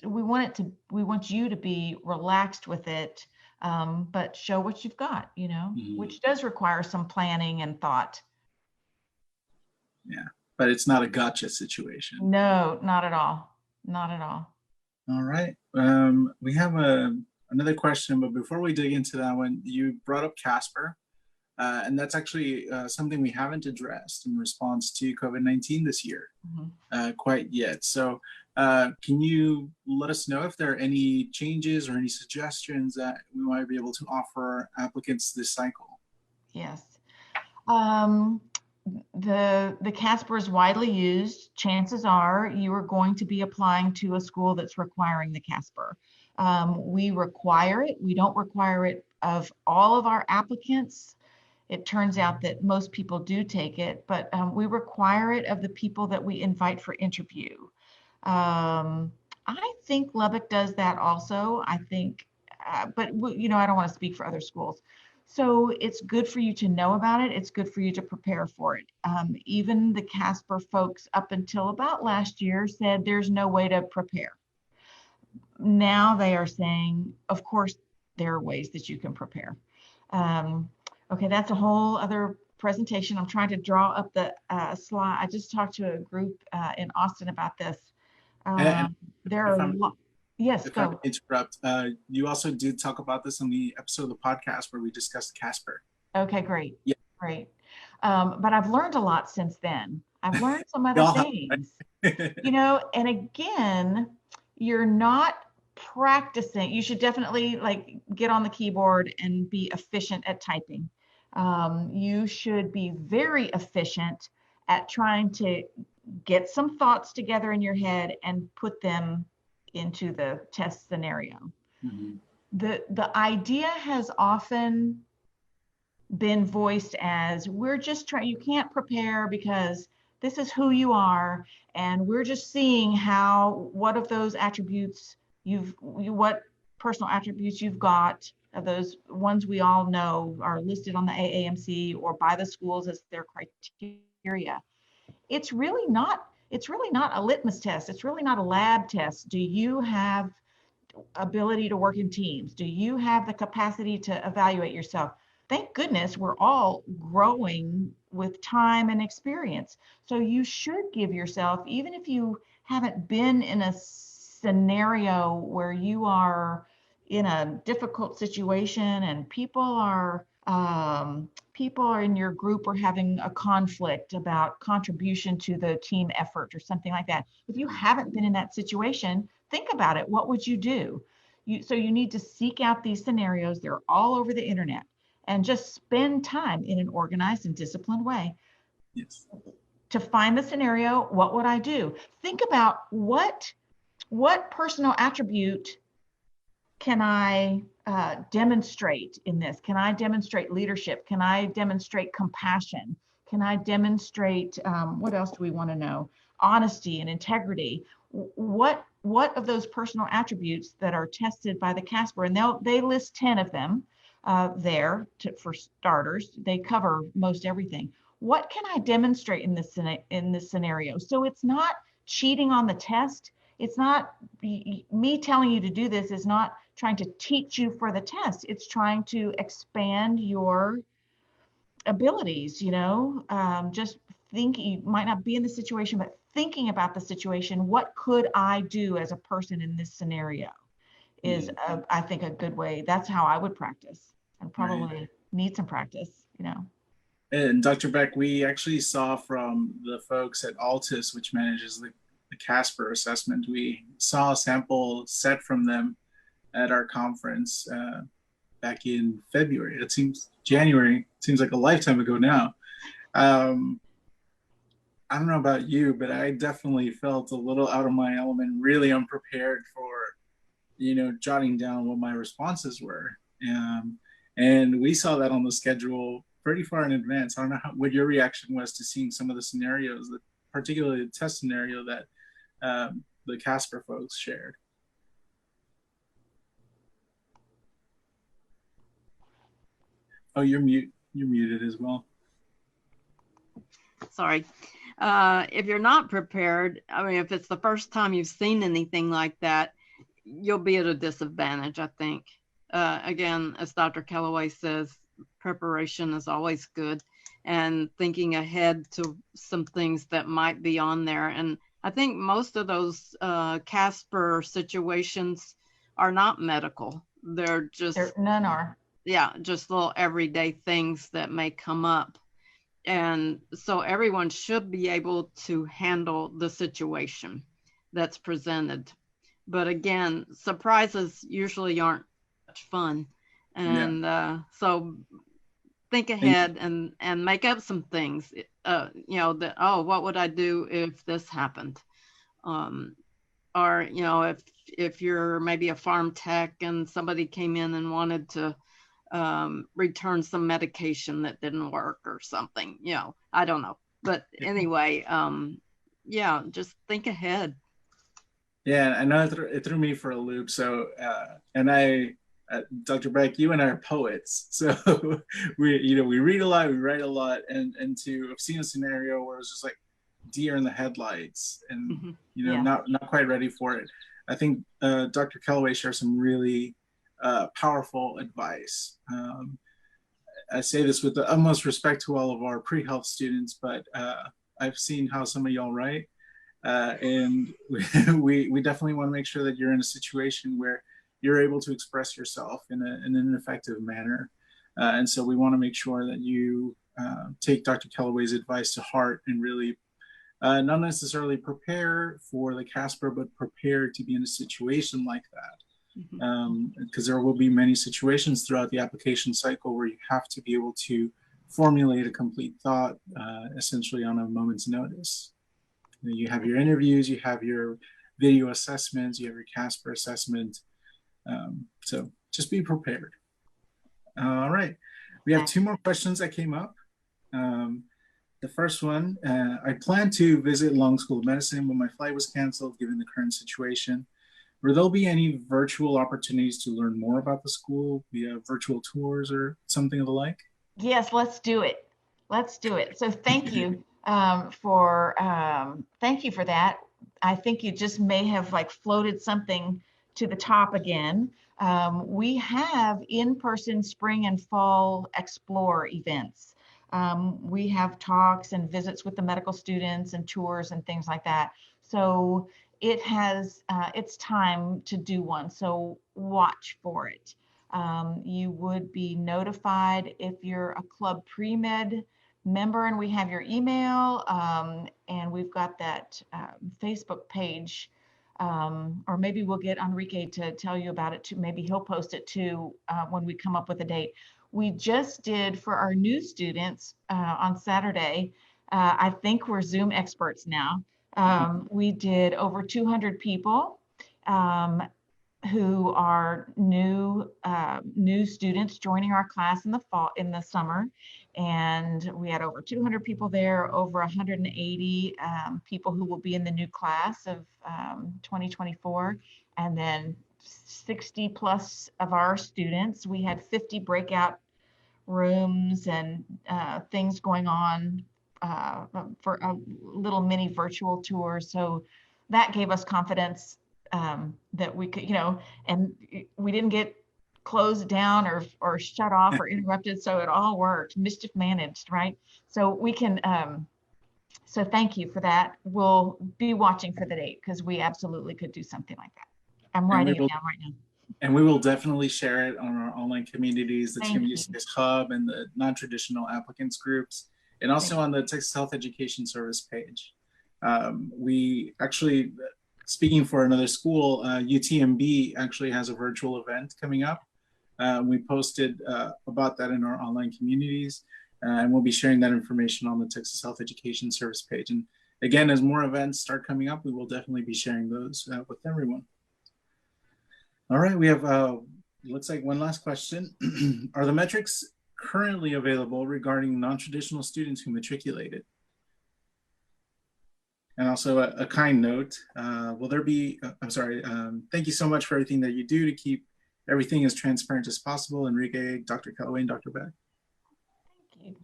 We want you to be relaxed with it, but show what you've got, which does require some planning and thought. Yeah, but it's not a gotcha situation. No, not at all. Not at all. All right. We have another question, but before we dig into that one, you brought up CASPer. And that's actually something we haven't addressed in response to COVID-19 this year quite yet. So can you let us know if there are any changes or any suggestions that we might be able to offer applicants this cycle? Yes. The CASPer is widely used. Chances are you are going to be applying to a school that's requiring the CASPer. We require it. We don't require it of all of our applicants. It turns out that most people do take it, but we require it of the people that we invite for interview. I think Lubbock does that also. I think, but I don't want to speak for other schools. So it's good for you to know about it. It's good for you to prepare for it. Even the CASPer folks up until about last year said there's no way to prepare. Now they are saying, of course, there are ways that you can prepare. Okay, that's a whole other presentation. I'm trying to draw up the slide. I just talked to a group in Austin about this. There are yes, if I interrupt, you also did talk about this on the episode of the podcast where we discussed CASPer. Okay, great. Yeah. Great. But I've learned a lot since then. I've learned some other things, and again, you're not practicing. You should definitely get on the keyboard and be efficient at typing. You should be very efficient at trying to get some thoughts together in your head and put them into the test scenario. Mm-hmm. The idea has often been voiced as, we're just trying, you can't prepare because this is who you are, and we're just seeing what of those attributes what personal attributes you've got, of those ones we all know are listed on the AAMC or by the schools as their criteria. It's really not a litmus test. It's really not a lab test. Do you have ability to work in teams? Do you have the capacity to evaluate yourself? Thank goodness we're all growing with time and experience. So you should give yourself, even if you haven't been in a scenario where you are in a difficult situation and people in your group are having a conflict about contribution to the team effort or something like that. If you haven't been in that situation, think about it. What would you do? So you need to seek out these scenarios. They're all over the internet, and just spend time in an organized and disciplined way. Yes. To find the scenario. What would I do? Think about what personal attribute can I demonstrate in this? Can I demonstrate leadership? Can I demonstrate compassion? Can I demonstrate, what else do we want to know? Honesty and integrity. What of those personal attributes that are tested by the CASPer? And they list 10 of them for starters. They cover most everything. What can I demonstrate in this scenario? So it's not cheating on the test. It's not me telling you to do this is not trying to teach you for the test. It's trying to expand your abilities, just think. You might not be in the situation, but thinking about the situation, what could I do as a person in this scenario is, I think, a good way. That's how I would practice, and probably need some practice, And Dr. Beck, we actually saw from the folks at Altus, which manages the CASPer assessment, we saw a sample set from them at our conference back in February. It seems January, seems like a lifetime ago now. I don't know about you, but I definitely felt a little out of my element, really unprepared for, jotting down what my responses were. And we saw that on the schedule pretty far in advance. I don't know what your reaction was to seeing some of the scenarios, particularly the test scenario that the CASPer folks shared. Oh, you're muted as well. Sorry. If you're not prepared, if it's the first time you've seen anything like that, you'll be at a disadvantage, I think. Again, as Dr. Kellaway says, preparation is always good, and thinking ahead to some things that might be on there. And I think most of those CASPer situations are not medical. They're just... None are. Yeah, just little everyday things that may come up. And so everyone should be able to handle the situation that's presented. But again, surprises usually aren't much fun. And so think ahead and make up some things, what would I do if this happened? Or, if you're maybe a farm tech and somebody came in and wanted to return some medication that didn't work or something, I don't know. But anyway, just think ahead. Yeah, I know it threw me for a loop. So, Dr. Beck, you and I are poets. So we read a lot, we write a lot, and to have seen a scenario where it's just like deer in the headlights and, not quite ready for it. I think Dr. Kellaway shares some really powerful advice. I say this with the utmost respect to all of our pre-health students, but I've seen how some of y'all write, and we definitely want to make sure that you're in a situation where you're able to express yourself in an effective manner. And so we want to make sure that you take Dr. Kellaway's advice to heart and really not necessarily prepare for the CASPer, but prepare to be in a situation like that. Because there will be many situations throughout the application cycle where you have to be able to formulate a complete thought, essentially on a moment's notice. You have your interviews, you have your video assessments, you have your CASPer assessment. So just be prepared. All right, we have 2 more questions that came up. The first one, I plan to visit Long School of Medicine, but my flight was canceled given the current situation. Will there be any virtual opportunities to learn more about the school via virtual tours or something of the like? Yes, let's do it. Let's do it. So thank you for that. I think you just may have floated something to the top again. We have in-person spring and fall Explore events. We have talks and visits with the medical students and tours and things like that. So it's time to do one. So watch for it. You would be notified if you're a Club Pre-Med member, and we have your email, and we've got that Facebook page, or maybe we'll get Enrique to tell you about it too. Maybe he'll post it too when we come up with a date. We just did for our new students on Saturday. I think we're Zoom experts now. We did over 200 people. who are new students joining our class in the summer, and we had over 200 people there, over 180 people who will be in the new class of 2024, and then 60 plus of our students. We had 50 breakout rooms and things going on for a little mini virtual tour. So that gave us confidence that we could, and we didn't get closed down or shut off or interrupted. So it all worked, mischief managed, right? So we can, so thank you for that. We'll be watching for the date because we absolutely could do something like that. I'm writing it down right now. And we will definitely share it on our online communities, the TMUCS Hub and the non-traditional applicants groups, and also on the Texas Health Education Service page. We actually, speaking for another school, UTMB actually has a virtual event coming up. We posted about that in our online communities, and we'll be sharing that information on the Texas Health Education Service page. And again, as more events start coming up, we will definitely be sharing those with everyone. All right, we have, looks like one last question. Are the metrics currently available regarding non-traditional students who matriculated? And also a kind note, will there be, thank you so much for everything that you do to keep everything as transparent as possible. Enrique, Dr. Kellaway, and Dr. Beck. Thank you.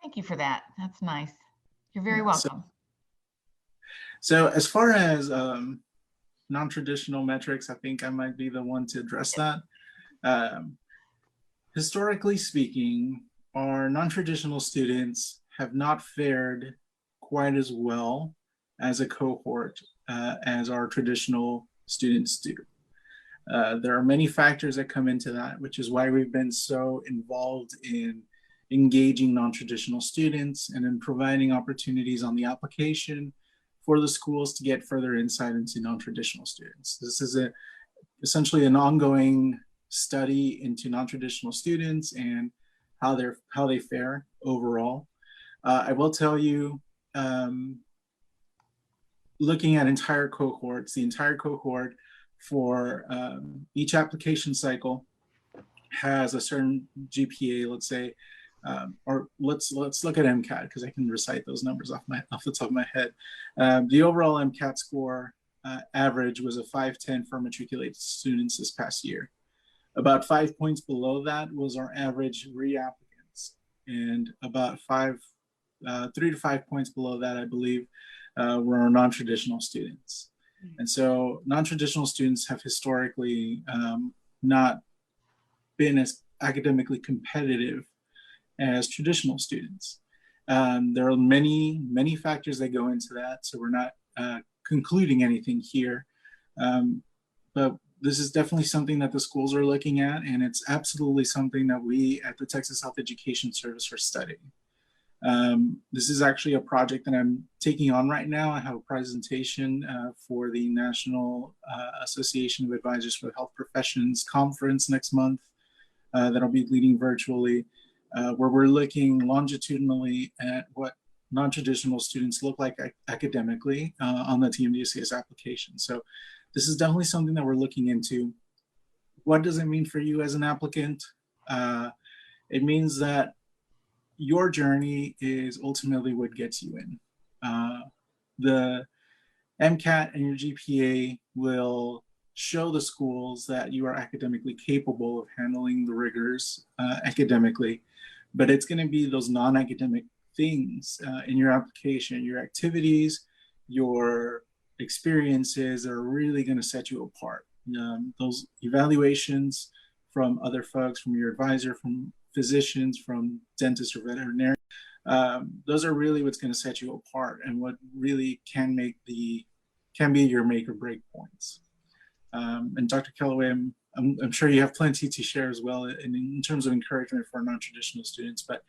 Thank you for that. That's nice. You're very welcome. So as far as non-traditional metrics, I think I might be the one to address that. Historically speaking, our non-traditional students have not fared quite as well as a cohort as our traditional students do. There are many factors that come into that, which is why we've been so involved in engaging non-traditional students and in providing opportunities on the application for the schools to get further insight into non-traditional students. This is essentially an ongoing study into non-traditional students and how they fare overall. I will tell you, looking at entire cohorts, the entire cohort for each application cycle has a certain GPA, let's say, or let's look at MCAT because I can recite those numbers off the top of my head. The overall MCAT score average was a 510 for matriculated students this past year. About 5 points below that was our average reapplicants, and about 3 to 5 points below that, I believe, were our non-traditional students. And so non-traditional students have historically not been as academically competitive as traditional students. There are many, many factors that go into that, so we're not concluding anything here. But this is definitely something that the schools are looking at, and it's absolutely something that we at the Texas Health Education Service are studying. This is actually a project that I'm taking on right now. I have a presentation for the National Association of Advisors for Health Professions conference next month that I'll be leading virtually, where we're looking longitudinally at what non-traditional students look like academically on the TMDCS application. So this is definitely something that we're looking into. What does it mean for you as an applicant? It means that your journey is ultimately what gets you in. The MCAT and your GPA will show the schools that you are academically capable of handling the rigors academically, but it's going to be those non-academic things in your application, your activities, your experiences that are really going to set you apart. Those evaluations from other folks, from your advisor, from physicians, from dentists or veterinarians, those are really what's going to set you apart and what really can be your make or break points. And Dr. Kellaway, I'm sure you have plenty to share as well in terms of encouragement for non-traditional students. But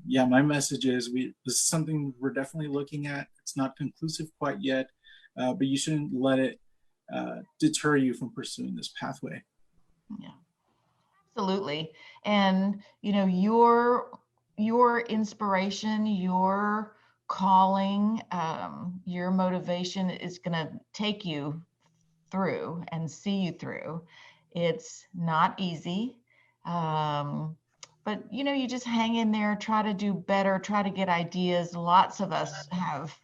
yeah, my message is this is something we're definitely looking at. It's not conclusive quite yet, but you shouldn't let it deter you from pursuing this pathway. Yeah, absolutely. And your inspiration, your calling, your motivation is going to take you through and see you through. It's not easy. But you just hang in there, try to do better, try to get ideas. Lots of us have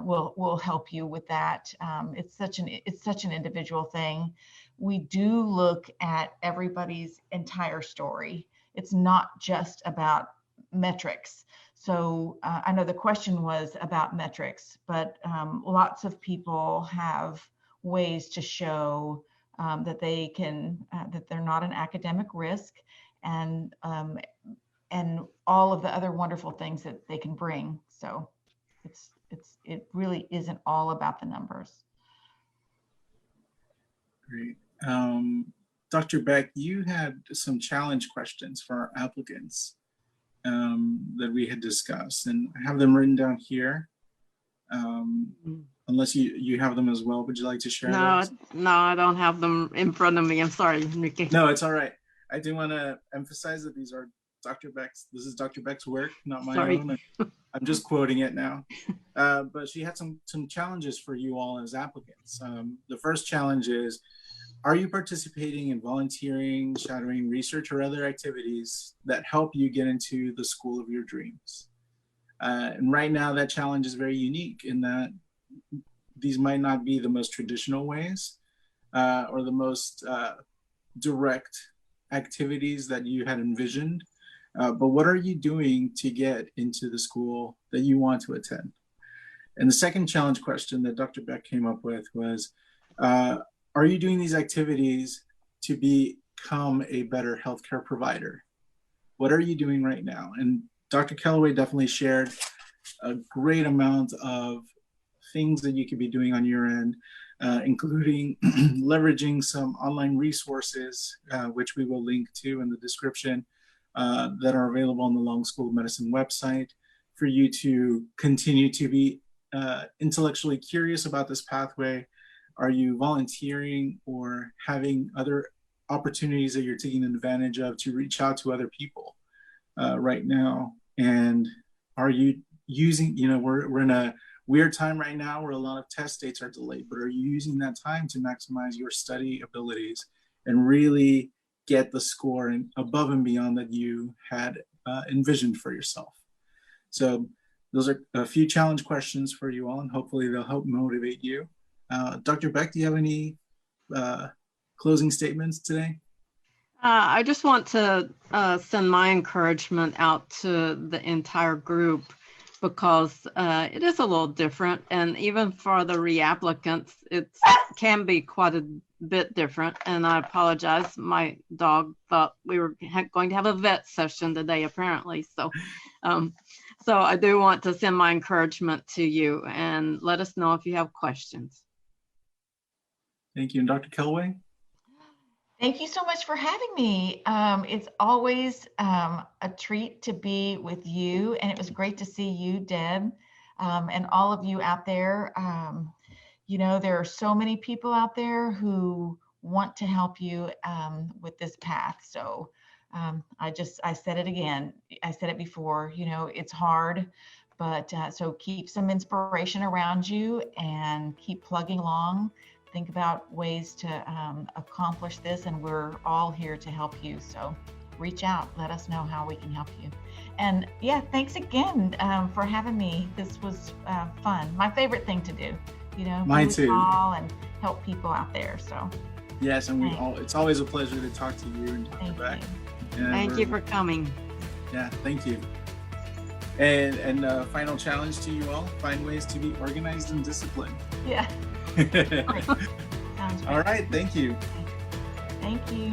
will help you with that. It's such an individual thing. We do look at everybody's entire story. It's not just about metrics. So I know the question was about metrics, but lots of people have ways to show that they can that they're not an academic risk, and all of the other wonderful things that they can bring. So it really isn't all about the numbers. Great. Dr. Beck, you had some challenge questions for our applicants that we had discussed, and I have them written down here. Unless you have them as well, would you like to share those? No, I don't have them in front of me. I'm sorry, Ricky. No, it's all right. I do want to emphasize that these are this is Dr. Beck's work, not my own. I'm just quoting it now. But she had some challenges for you all as applicants. The first challenge is, are you participating in volunteering, shadowing, research, or other activities that help you get into the school of your dreams? And right now, that challenge is very unique in that these might not be the most traditional ways or the most direct activities that you had envisioned. But what are you doing to get into the school that you want to attend? And the second challenge question that Dr. Beck came up with was, are you doing these activities to become a better healthcare provider? What are you doing right now? And Dr. Kellaway definitely shared a great amount of things that you could be doing on your end, including leveraging some online resources, which we will link to in the description, that are available on the Long School of Medicine website for you to continue to be intellectually curious about this pathway. Are you volunteering or having other opportunities that you're taking advantage of to reach out to other people right now? And are you using, we're in a weird time right now where a lot of test dates are delayed, but are you using that time to maximize your study abilities and really get the score and above and beyond that you had envisioned for yourself? So those are a few challenge questions for you all, and hopefully they'll help motivate you. Dr. Beck, do you have any closing statements today? I just want to send my encouragement out to the entire group, because it is a little different, and even for the reapplicants, it can be quite a bit different. And I apologize, my dog thought we were going to have a vet session today, apparently. So I do want to send my encouragement to you, and let us know if you have questions. Thank you. And Dr. Kellaway? Thank you so much for having me. It's always a treat to be with you, and it was great to see you, Deb, and all of you out there. There are so many people out there who want to help you with this path. So I said it again. I said it before, it's hard, but so keep some inspiration around you and keep plugging along. Think about ways to accomplish this, and we're all here to help you. So reach out, let us know how we can help you. And yeah, thanks again for having me. This was fun. My favorite thing to do, Mine too. And help people out there. So yes, and it's always a pleasure to talk to you and Dr. Beck. Thank you for coming. Yeah, thank you. And final challenge to you all: find ways to be organized and disciplined. Yeah. Sounds great. All right, thank you. Thank you.